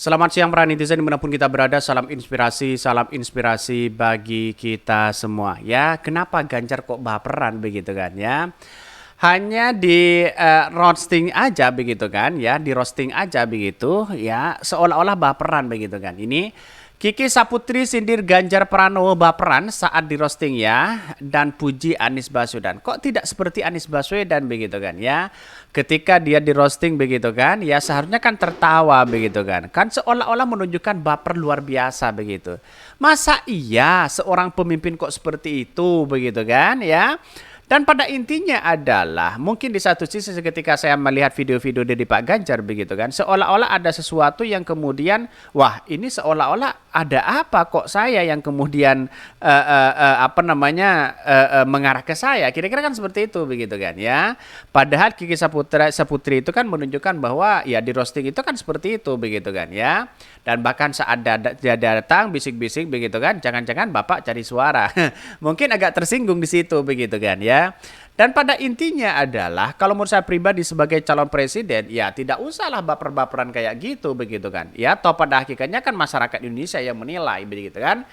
Selamat siang para netizen dimanapun kita berada, salam inspirasi bagi kita semua. Ya, kenapa Ganjar kok baperan begitu kan ya? Hanya di roasting aja begitu kan ya, di roasting aja begitu ya, seolah-olah baperan begitu kan. Ini Kiki Saputri sindir Ganjar Pranowo baperan saat di roasting ya, dan puji Anies Baswedan. Kok tidak seperti Anies Baswedan begitu kan ya? Ketika dia di roasting begitu kan, ya seharusnya kan tertawa begitu kan. Kan seolah-olah menunjukkan baper luar biasa begitu. Masa iya seorang pemimpin kok seperti itu begitu kan ya? Dan pada intinya adalah mungkin di satu sisi ketika saya melihat video-video dari Pak Ganjar begitu kan, seolah-olah ada sesuatu yang kemudian wah ini seolah-olah ada apa kok saya yang kemudian mengarah ke saya, kira-kira kan seperti itu begitu kan ya. Padahal Kiki Saputri itu kan menunjukkan bahwa ya di roasting itu kan seperti itu begitu kan ya. Dan bahkan saat dia datang bisik-bisik begitu kan, jangan-jangan Bapak cari suara. Mungkin agak tersinggung di situ begitu kan ya. Dan pada intinya adalah kalau menurut saya pribadi sebagai calon presiden ya tidak usahlah baper-baperan kayak gitu begitu kan. Ya toh pada hakikatnya kan masyarakat Indonesia yang menilai begitu kan.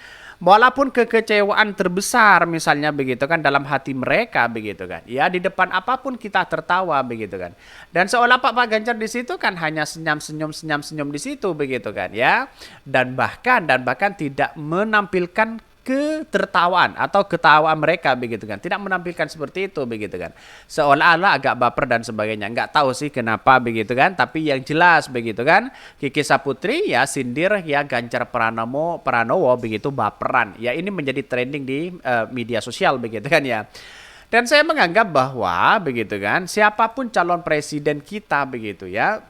Walaupun kekecewaan terbesar misalnya begitu kan dalam hati mereka begitu kan. Ya di depan apapun kita tertawa begitu kan. Dan seolah Pak Ganjar di situ kan hanya senyum-senyum di situ begitu kan ya. Dan bahkan tidak menampilkan ketertawaan atau ketawa mereka begitu kan, tidak menampilkan seperti itu begitu kan, seolah-olah agak baper dan sebagainya. Nggak tahu sih kenapa begitu kan, tapi yang jelas begitu kan Kiki Saputri ya sindir ya Ganjar Pranowo begitu baperan ya, ini menjadi trending di media sosial begitu kan ya. Dan saya menganggap bahwa begitu kan siapapun calon presiden kita begitu ya,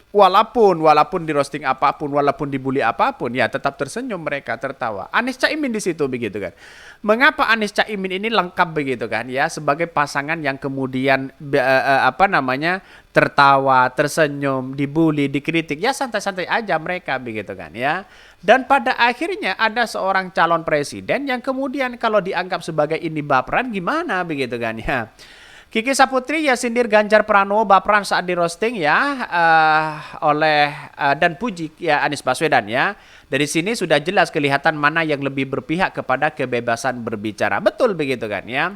walaupun di roasting apapun, walaupun dibully apapun, ya tetap tersenyum mereka, tertawa. Anies Caimin di situ begitu kan. Mengapa Anies Caimin ini lengkap begitu kan ya sebagai pasangan yang kemudian tertawa, tersenyum, dibully, dikritik, ya santai-santai aja mereka begitu kan ya. Dan pada akhirnya ada seorang calon presiden yang kemudian kalau dianggap sebagai ini baperan gimana begitu kan ya. Kiki Saputri ya sindir Ganjar Pranowo baperan saat di roasting ya dan puji ya Anies Baswedan ya. Dari sini sudah jelas kelihatan mana yang lebih berpihak kepada kebebasan berbicara. Betul begitu kan ya.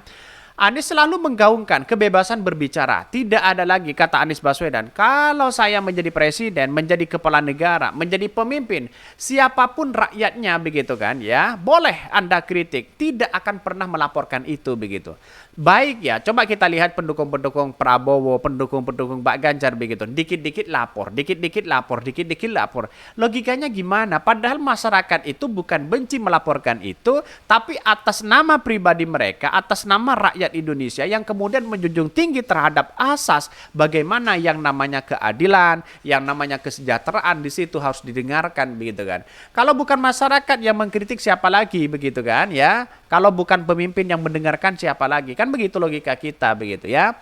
Anies selalu menggaungkan kebebasan berbicara. Tidak ada lagi kata Anies Baswedan, kalau saya menjadi presiden, menjadi kepala negara, menjadi pemimpin, siapapun rakyatnya begitu kan ya, boleh Anda kritik, tidak akan pernah melaporkan itu begitu. Baik ya, coba kita lihat pendukung-pendukung Prabowo, pendukung-pendukung Pak Ganjar begitu. Dikit-dikit lapor, dikit-dikit lapor, dikit-dikit lapor. Logikanya gimana? Padahal masyarakat itu bukan benci melaporkan itu, tapi atas nama pribadi mereka, atas nama rakyat Indonesia yang kemudian menjunjung tinggi terhadap asas bagaimana yang namanya keadilan, yang namanya kesejahteraan di situ harus didengarkan begitu kan. Kalau bukan masyarakat yang mengkritik siapa lagi begitu kan ya? Kalau bukan pemimpin yang mendengarkan siapa lagi? Kan begitu logika kita begitu ya.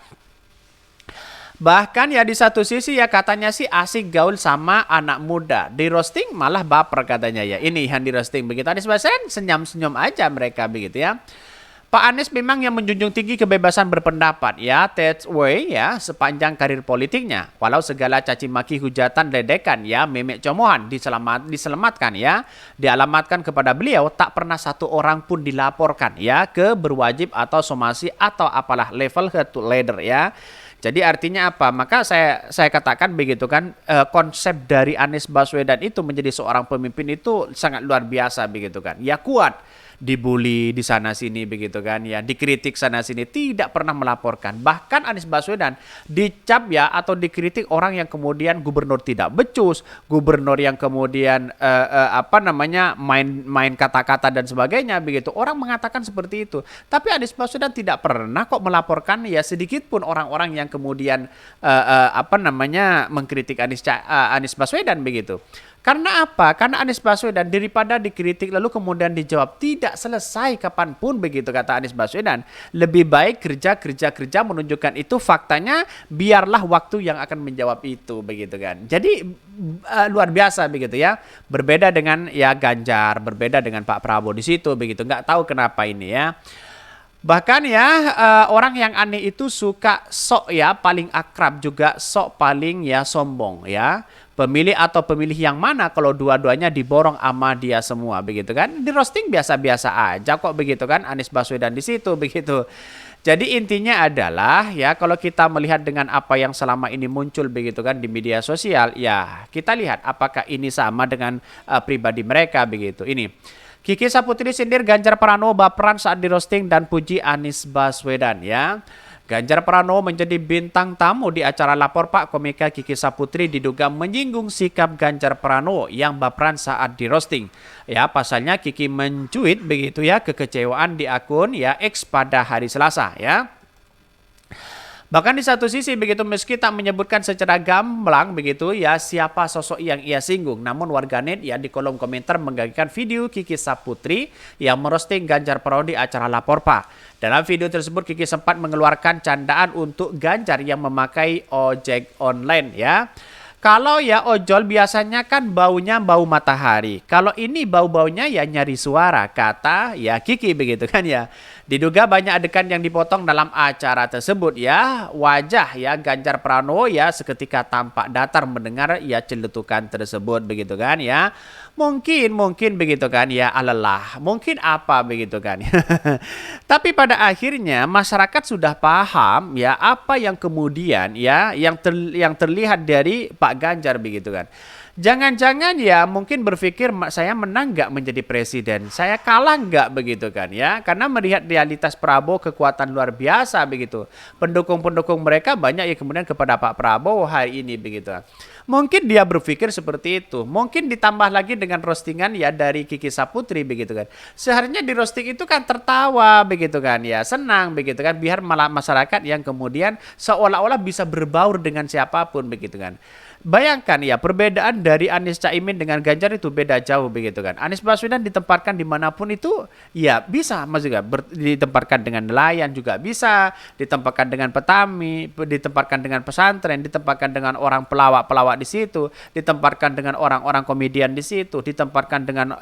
Bahkan ya di satu sisi ya katanya sih asik gaul sama anak muda. Di roasting malah baper katanya ya. Ini yang di roasting begitu. Anies Baswedan senyum-senyum aja mereka begitu ya. Pak Anies memang yang menjunjung tinggi kebebasan berpendapat ya, that's way ya sepanjang karir politiknya. Walau segala caci maki, hujatan, ledekan ya, memek comohan diselamatkan ya, dialamatkan kepada beliau, tak pernah satu orang pun dilaporkan ya ke berwajib atau somasi atau apalah level head to leader ya. Jadi artinya apa? Maka saya katakan begitu kan, konsep dari Anies Baswedan itu menjadi seorang pemimpin itu sangat luar biasa begitu kan. Ya kuat, dibully di sana sini begitu kan ya, dikritik sana sini, tidak pernah melaporkan. Bahkan Anies Baswedan dicap ya atau dikritik orang yang kemudian gubernur tidak becus, gubernur yang kemudian main kata-kata dan sebagainya begitu. Orang mengatakan seperti itu. Tapi Anies Baswedan tidak pernah kok melaporkan ya sedikit pun orang-orang yang kemudian mengkritik Anies Baswedan begitu. Karena apa? Karena Anies Baswedan daripada dikritik lalu kemudian dijawab tidak selesai kapanpun begitu kata Anies Baswedan. Lebih baik kerja menunjukkan itu faktanya, biarlah waktu yang akan menjawab itu begitu kan. Jadi luar biasa begitu ya. Berbeda dengan ya Ganjar, berbeda dengan Pak Prabowo di situ begitu. Nggak tahu kenapa ini ya. Bahkan ya orang yang aneh itu suka sok ya paling akrab juga sok paling ya sombong ya. pemilih atau pemilih yang mana kalau dua-duanya diborong sama dia semua begitu kan. Di roasting biasa-biasa aja kok begitu kan, Anies Baswedan di situ begitu. Jadi intinya adalah ya kalau kita melihat dengan apa yang selama ini muncul begitu kan di media sosial, ya kita lihat apakah ini sama dengan pribadi mereka begitu. Ini Kiki Saputri sindir Ganjar Pranowo baperan saat di roasting dan puji Anies Baswedan ya. Ganjar Pranowo menjadi bintang tamu di acara Lapor Pak. Komika Kiki Saputri diduga menyinggung sikap Ganjar Pranowo yang baperan saat di roasting. Ya, pasalnya Kiki mencuit begitu ya kekecewaan di akun ya X pada hari Selasa ya. Bahkan di satu sisi begitu meski tak menyebutkan secara gamblang begitu ya siapa sosok yang ia singgung. Namun warganet ya di kolom komentar menggagikan video Kiki Saputri yang merosting Ganjar Pranowo di acara Lapor Pak. Dalam video tersebut Kiki sempat mengeluarkan candaan untuk Ganjar yang memakai ojek online ya. Kalau ya ojol biasanya kan baunya bau matahari. Kalau ini bau-baunya ya nyari suara, kata ya Kiki begitu kan ya. Diduga banyak adegan yang dipotong dalam acara tersebut ya. Wajah ya Ganjar Pranowo ya seketika tampak datar mendengar ya celetukan tersebut begitu kan ya. Mungkin begitu kan ya alelah. Mungkin apa begitu kan. Tapi pada akhirnya masyarakat sudah paham ya apa yang kemudian ya yang terlihat dari Pak Ganjar begitu kan. Jangan-jangan ya mungkin berpikir saya menang nggak menjadi presiden, saya kalah nggak begitu kan ya. Karena melihat realitas Prabowo kekuatan luar biasa begitu. Pendukung-pendukung mereka banyak yang kemudian kepada Pak Prabowo hari ini begitu. Mungkin dia berpikir seperti itu. Mungkin ditambah lagi dengan roastingan ya dari Kiki Saputri begitu kan. Seharusnya di roasting itu kan tertawa begitu kan ya, senang begitu kan. Biar malah masyarakat yang kemudian seolah-olah bisa berbaur dengan siapapun begitu kan. Bayangkan ya perbedaan dari Anies Caimin dengan Ganjar itu beda jauh begitu kan. Anies Baswedan ditempatkan dimanapun itu ya bisa maksudnya ditempatkan dengan nelayan juga bisa, ditempatkan dengan petani, ditempatkan dengan pesantren, ditempatkan dengan orang pelawak-pelawak di situ, ditempatkan dengan orang-orang komedian di situ, ditempatkan dengan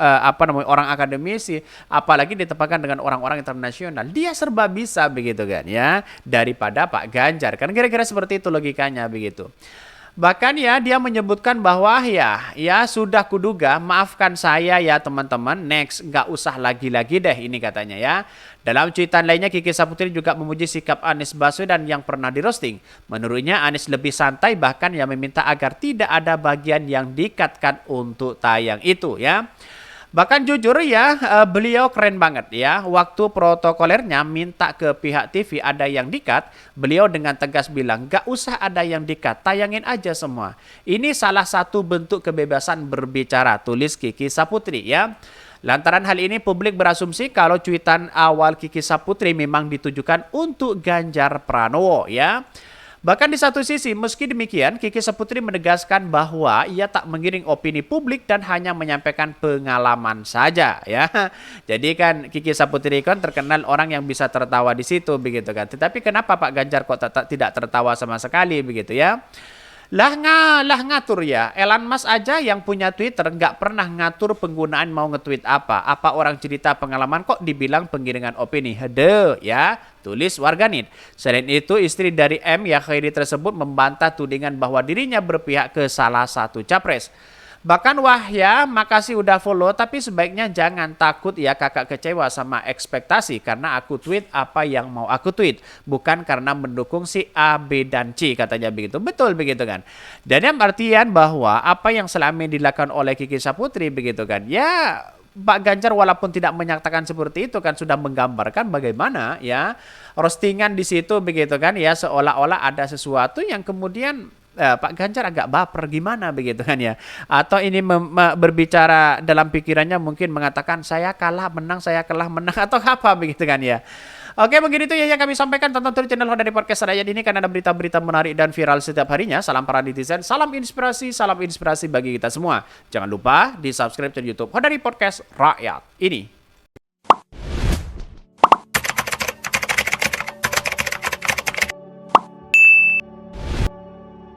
orang akademisi, apalagi ditempatkan dengan orang-orang internasional. Dia serba bisa begitu kan ya daripada Pak Ganjar kan kira-kira seperti itu logikanya begitu. Bahkan ya dia menyebutkan bahwa ya sudah kuduga, maafkan saya ya teman-teman, next nggak usah lagi-lagi deh ini katanya ya. Dalam cuitan lainnya Kiki Saputri juga memuji sikap Anies Baswedan yang pernah di roasting. Menurutnya Anies lebih santai bahkan yang meminta agar tidak ada bagian yang dikatkan untuk tayang itu ya. Bahkan jujur ya beliau keren banget ya. Waktu protokolernya minta ke pihak TV ada yang dikat, beliau dengan tegas bilang gak usah ada yang dikat, tayangin aja semua. Ini salah satu bentuk kebebasan berbicara, tulis Kiki Saputri ya. Lantaran hal ini publik berasumsi kalau cuitan awal Kiki Saputri memang ditujukan untuk Ganjar Pranowo ya. Bahkan di satu sisi, meski demikian, Kiki Saputri menegaskan bahwa ia tak mengiring opini publik dan hanya menyampaikan pengalaman saja, ya. Jadi kan Kiki Saputri kan terkenal orang yang bisa tertawa di situ, begitu kan. Tetapi kenapa Pak Ganjar kok tidak tertawa sama sekali, begitu ya? Lah ngatur ya. Elon Musk aja yang punya Twitter nggak pernah ngatur penggunaan mau nge-tweet apa. Apa orang cerita pengalaman kok dibilang penggiringan opini. Hede ya, tulis warganet. Selain itu istri dari M ya Khairi tersebut membantah tudingan bahwa dirinya berpihak ke salah satu capres. Bahkan Wahya, makasih udah follow, tapi sebaiknya jangan takut ya kakak kecewa sama ekspektasi karena aku tweet apa yang mau aku tweet. Bukan karena mendukung si A, B, dan C katanya begitu. Betul begitu kan. Dan yang artian bahwa apa yang selama ini dilakukan oleh Kiki Saputri begitu kan. Ya Pak Ganjar walaupun tidak menyatakan seperti itu kan sudah menggambarkan bagaimana ya roastingan di situ begitu kan ya seolah-olah ada sesuatu yang kemudian Pak Ganjar agak baper gimana begitu kan ya. Atau ini berbicara dalam pikirannya mungkin mengatakan saya kalah menang, saya kalah menang atau apa begitu kan ya. Oke mungkin itu ya yang kami sampaikan. Tonton terus channel dari Podcast Rakyat ini karena ada berita-berita menarik dan viral setiap harinya. Salam para netizen, salam inspirasi bagi kita semua. Jangan lupa di subscribe channel YouTube dari Podcast Rakyat ini.